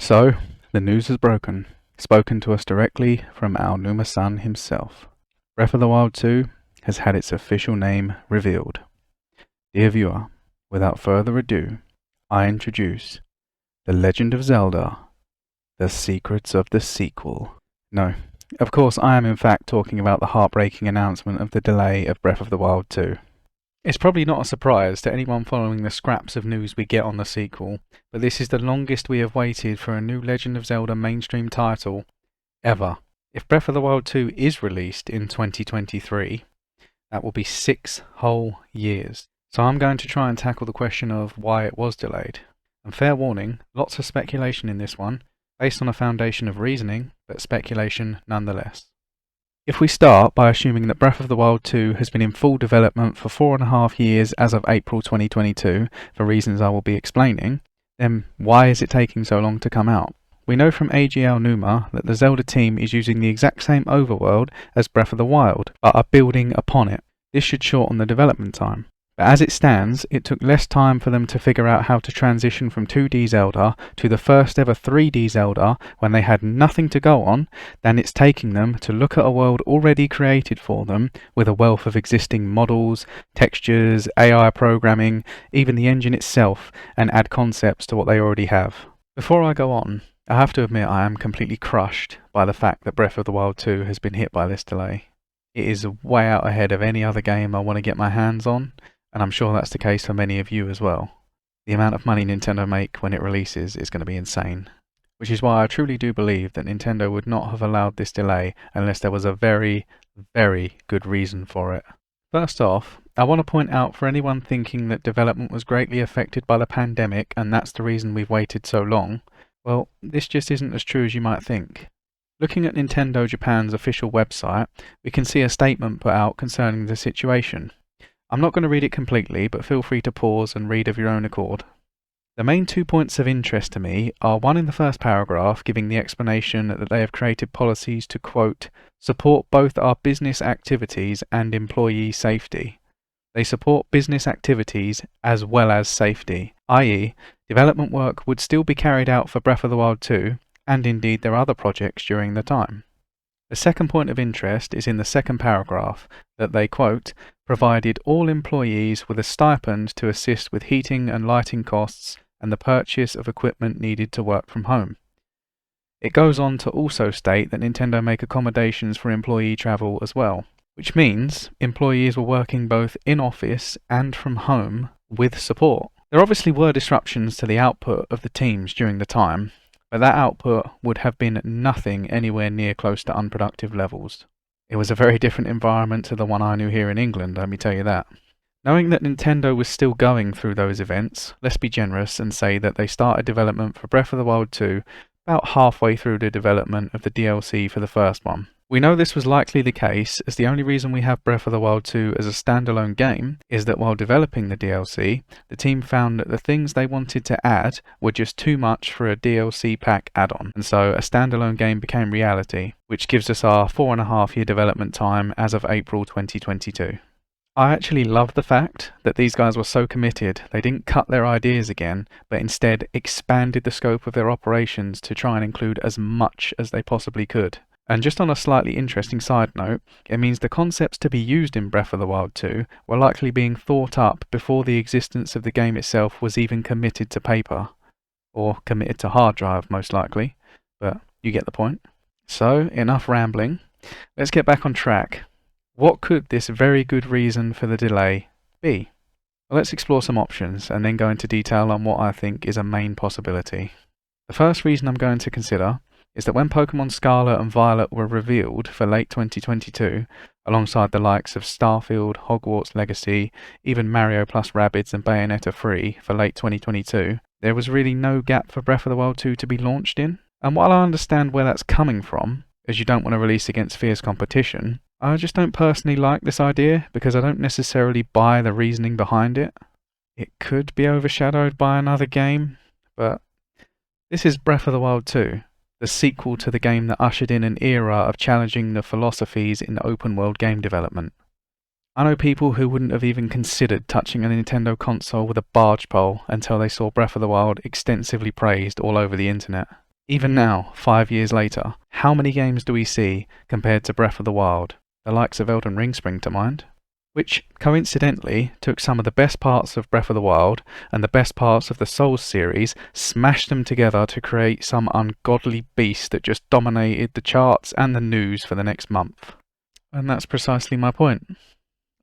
So, the news has broken, spoken to us directly from our Numa-san himself. Breath of the Wild 2 has had its official name revealed. Dear viewer, without further ado, I introduce The Legend of Zelda, The Secrets of the Sequel. No, of course I am in fact talking about the heartbreaking announcement of the delay of Breath of the Wild 2. It's probably not a surprise to anyone following the scraps of news we get on the sequel, but this is the longest we have waited for a new Legend of Zelda mainstream title ever. If Breath of the Wild 2 is released in 2023, that will be 6 whole years. So I'm going to try and tackle the question of why it was delayed. And fair warning, lots of speculation in this one, based on a foundation of reasoning, but speculation nonetheless. If we start by assuming that Breath of the Wild 2 has been in full development for 4.5 years as of April 2022, for reasons I will be explaining, then why is it taking so long to come out? We know from AGL Numa that the Zelda team is using the exact same overworld as Breath of the Wild, but are building upon it. This should shorten the development time. But as it stands, it took less time for them to figure out how to transition from 2D Zelda to the first ever 3D Zelda when they had nothing to go on than it's taking them to look at a world already created for them with a wealth of existing models, textures, AI programming, even the engine itself, and add concepts to what they already have. Before I go on, I have to admit I am completely crushed by the fact that Breath of the Wild 2 has been hit by this delay. It is way out ahead of any other game I want to get my hands on, and I'm sure that's the case for many of you as well. The amount of money Nintendo make when it releases is going to be insane. Which is why I truly do believe that Nintendo would not have allowed this delay unless there was a very, very good reason for it. First off, I want to point out for anyone thinking that development was greatly affected by the pandemic and that's the reason we've waited so long, well, this just isn't as true as you might think. Looking at Nintendo Japan's official website, we can see a statement put out concerning the situation. I'm not going to read it completely, but feel free to pause and read of your own accord. The main 2 points of interest to me are one in the first paragraph giving the explanation that they have created policies to, quote, support both our business activities and employee safety. They support business activities as well as safety, i.e., development work would still be carried out for Breath of the Wild 2, and indeed their other projects during the time. The second point of interest is in the second paragraph, that they, quote, provided all employees with a stipend to assist with heating and lighting costs and the purchase of equipment needed to work from home. It goes on to also state that Nintendo make accommodations for employee travel as well, which means employees were working both in office and from home with support. There obviously were disruptions to the output of the teams during the time, but that output would have been nothing anywhere near close to unproductive levels. It was a very different environment to the one I knew here in England, let me tell you that. Knowing that Nintendo was still going through those events, let's be generous and say that they started development for Breath of the Wild 2 about halfway through the development of the DLC for the first one. We know this was likely the case, as the only reason we have Breath of the Wild 2 as a standalone game is that while developing the DLC, the team found that the things they wanted to add were just too much for a DLC pack add-on, and so a standalone game became reality, which gives us our 4.5 year development time as of April 2022. I actually love the fact that these guys were so committed they didn't cut their ideas again, but instead expanded the scope of their operations to try and include as much as they possibly could. And just on a slightly interesting side note, it means the concepts to be used in Breath of the Wild 2 were likely being thought up before the existence of the game itself was even committed to paper. Or committed to hard drive, most likely. But you get the point. So, enough rambling. Let's get back on track. What could this very good reason for the delay be? Well, let's explore some options and then go into detail on what I think is a main possibility. The first reason I'm going to consider is that when Pokemon Scarlet and Violet were revealed for late 2022, alongside the likes of Starfield, Hogwarts Legacy, even Mario plus Rabbids and Bayonetta 3 for late 2022, there was really no gap for Breath of the Wild 2 to be launched in. And while I understand where that's coming from, as you don't want to release against fierce competition, I just don't personally like this idea because I don't necessarily buy the reasoning behind it. It could be overshadowed by another game, but this is Breath of the Wild 2. The sequel to the game that ushered in an era of challenging the philosophies in open world game development. I know people who wouldn't have even considered touching a Nintendo console with a barge pole until they saw Breath of the Wild extensively praised all over the internet. Even now, 5 years later, how many games do we see compared to Breath of the Wild? The likes of Elden Ring spring to mind, which coincidentally took some of the best parts of Breath of the Wild and the best parts of the Souls series, smashed them together to create some ungodly beast that just dominated the charts and the news for the next month. And that's precisely my point.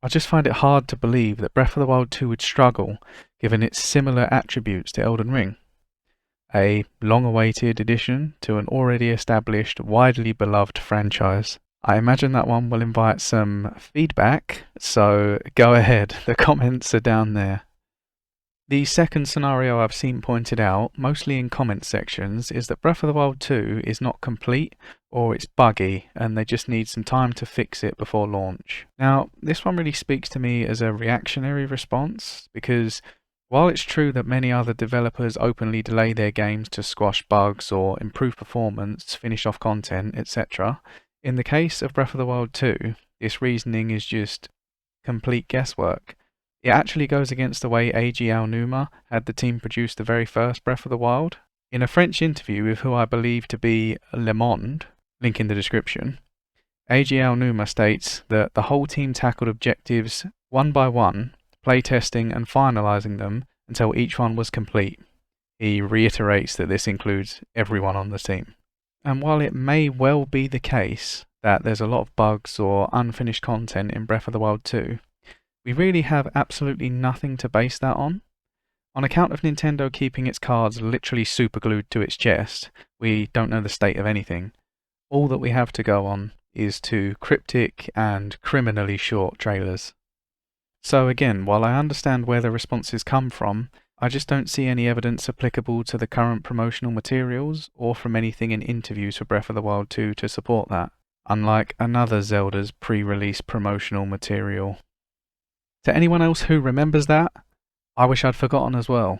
I just find it hard to believe that Breath of the Wild 2 would struggle, given its similar attributes to Elden Ring. A long-awaited addition to an already established, widely beloved franchise. I imagine that one will invite some feedback, so go ahead, the comments are down there. The second scenario I've seen pointed out, mostly in comment sections, is that Breath of the Wild 2 is not complete or it's buggy and they just need some time to fix it before launch. Now, this one really speaks to me as a reactionary response because while it's true that many other developers openly delay their games to squash bugs or improve performance, finish off content, etc., in the case of Breath of the Wild 2, this reasoning is just complete guesswork. It actually goes against the way A.G. Aonuma had the team produce the very first Breath of the Wild. In a French interview with who I believe to be Monde, link in the description, A.G. Aonuma states that the whole team tackled objectives one by one, playtesting and finalising them until each one was complete. He reiterates that this includes everyone on the team. And while it may well be the case that there's a lot of bugs or unfinished content in Breath of the Wild 2, we really have absolutely nothing to base that on. On account of Nintendo keeping its cards literally superglued to its chest, we don't know the state of anything. All that we have to go on is to cryptic and criminally short trailers. So again, while I understand where the responses come from, I just don't see any evidence applicable to the current promotional materials or from anything in interviews for Breath of the Wild 2 to support that, unlike another Zelda's pre-release promotional material. To anyone else who remembers that, I wish I'd forgotten as well.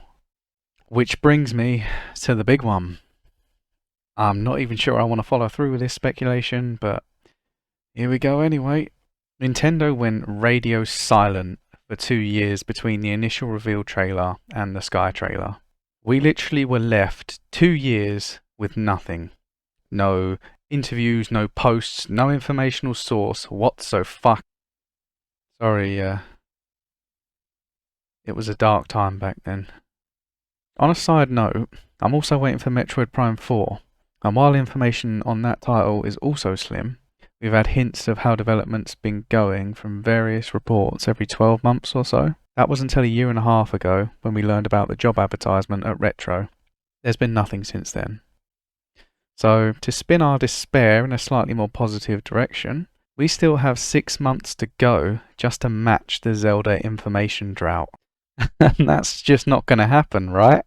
Which brings me to the big one. I'm not even sure I want to follow through with this speculation, but here we go anyway. Nintendo went radio silent for 2 years between the initial reveal trailer and the Sky trailer. We literally were left 2 years with nothing. No interviews, no posts, no informational source whatsoever. Sorry, it was a dark time back then. On a side note, I'm also waiting for Metroid Prime 4, and while information on that title is also slim, we've had hints of how development's been going from various reports every 12 months or so. That was until a year and a half ago when we learned about the job advertisement at Retro. There's been nothing since then. So, to spin our despair in a slightly more positive direction, we still have 6 months to go just to match the Zelda information drought. And that's just not going to happen, right?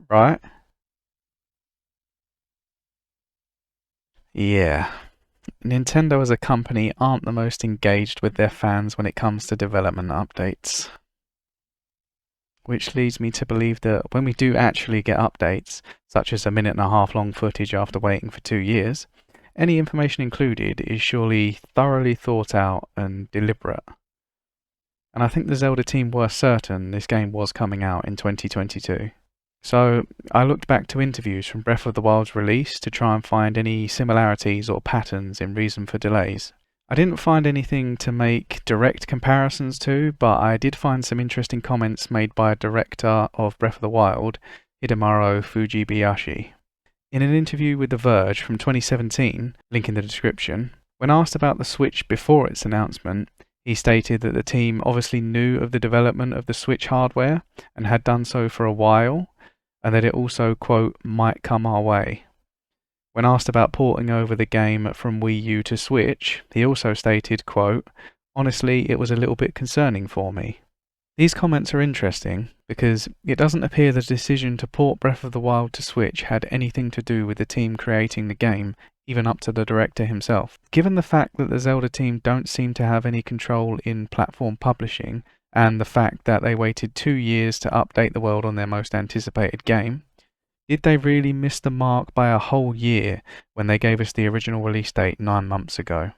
Right? Yeah. Nintendo as a company aren't the most engaged with their fans when it comes to development updates. Which leads me to believe that when we do actually get updates, such as a 1.5-minute long footage after waiting for 2 years, any information included is surely thoroughly thought out and deliberate. And I think the Zelda team were certain this game was coming out in 2022. So I looked back to interviews from Breath of the Wild's release to try and find any similarities or patterns in reason for delays. I didn't find anything to make direct comparisons to, but I did find some interesting comments made by a director of Breath of the Wild, Hidemaru Fujibayashi. In an interview with The Verge from 2017, link in the description, when asked about the Switch before its announcement, he stated that the team obviously knew of the development of the Switch hardware and had done so for a while, and that it also, quote, might come our way. When asked about porting over the game from Wii U to Switch, he also stated, quote, honestly, it was a little bit concerning for me. These comments are interesting because it doesn't appear the decision to port Breath of the Wild to Switch had anything to do with the team creating the game, even up to the director himself. Given the fact that the Zelda team don't seem to have any control in platform publishing, and the fact that they waited 2 years to update the world on their most anticipated game, did they really miss the mark by a whole year when they gave us the original release date 9 months ago?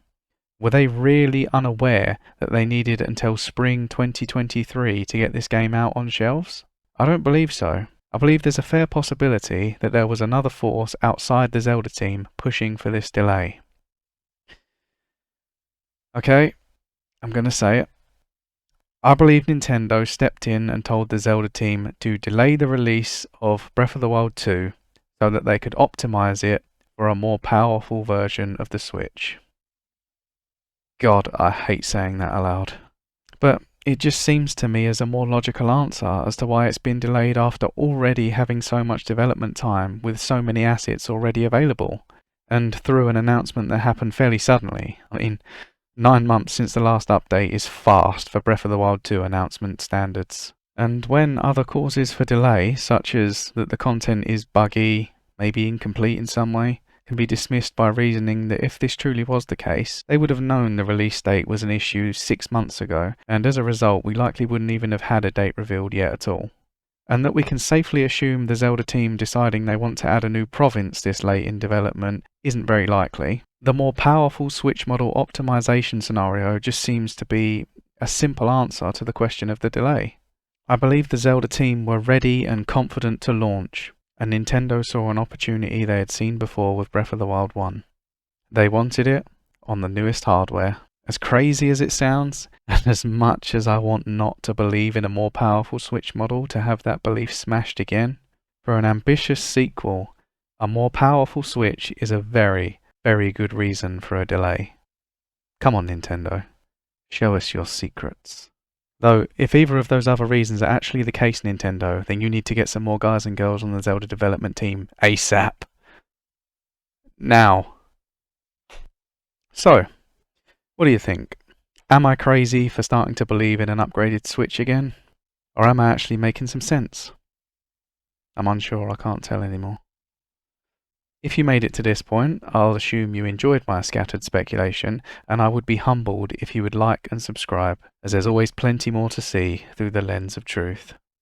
Were they really unaware that they needed until spring 2023 to get this game out on shelves? I don't believe so. I believe there's a fair possibility that there was another force outside the Zelda team pushing for this delay. Okay, I'm going to say it. I believe Nintendo stepped in and told the Zelda team to delay the release of Breath of the Wild 2 so that they could optimize it for a more powerful version of the Switch. God, I hate saying that aloud. But it just seems to me as a more logical answer as to why it's been delayed after already having so much development time with so many assets already available, and through an announcement that happened fairly suddenly. I mean, 9 months since the last update is fast for Breath of the Wild 2 announcement standards. And when other causes for delay, such as that the content is buggy, maybe incomplete in some way, can be dismissed by reasoning that if this truly was the case, they would have known the release date was an issue 6 months ago, and as a result we likely wouldn't even have had a date revealed yet at all. And that we can safely assume the Zelda team deciding they want to add a new province this late in development isn't very likely. The more powerful Switch model optimization scenario just seems to be a simple answer to the question of the delay. I believe the Zelda team were ready and confident to launch, and Nintendo saw an opportunity they had seen before with Breath of the Wild 1. They wanted it on the newest hardware. As crazy as it sounds, and as much as I want not to believe in a more powerful Switch model to have that belief smashed again, for an ambitious sequel, a more powerful Switch is a very, very good reason for a delay. Come on, Nintendo. Show us your secrets. Though, if either of those other reasons are actually the case, Nintendo, then you need to get some more guys and girls on the Zelda development team ASAP. Now. So, what do you think? Am I crazy for starting to believe in an upgraded Switch again? Or am I actually making some sense? I'm unsure, I can't tell anymore. If you made it to this point, I'll assume you enjoyed my scattered speculation, and I would be humbled if you would like and subscribe, as there's always plenty more to see through the lens of truth.